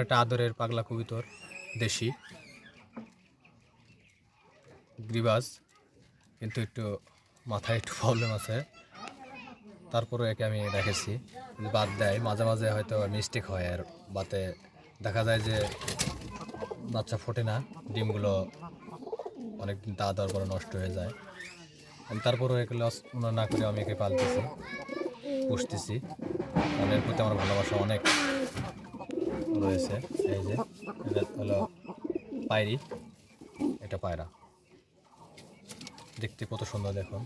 একটা আদরের পাগলা কবুতর, দেশি গ্রিবাজ, কিন্তু একটু মাথায় একটু প্রবলেম আছে। তারপরে একে আমি রেখেছি, বাদ দেয় মাঝে মাঝে হয়তো মিস্টেক হয়, আর বাতে দেখা যায় যে বাচ্চা ফোটে না, ডিমগুলো অনেকদিন তা দেওয়ার পরে নষ্ট হয়ে যায়। আমি তারপরেও একে লস না করে আমি একে পালতেছি, পুষতেছি, কারণ এর প্রতি আমার ভালোবাসা অনেক রয়েছে। এই যে এটা হলো পায়রি, এটা পায়রা, দেখতে কত সুন্দর দেখুন।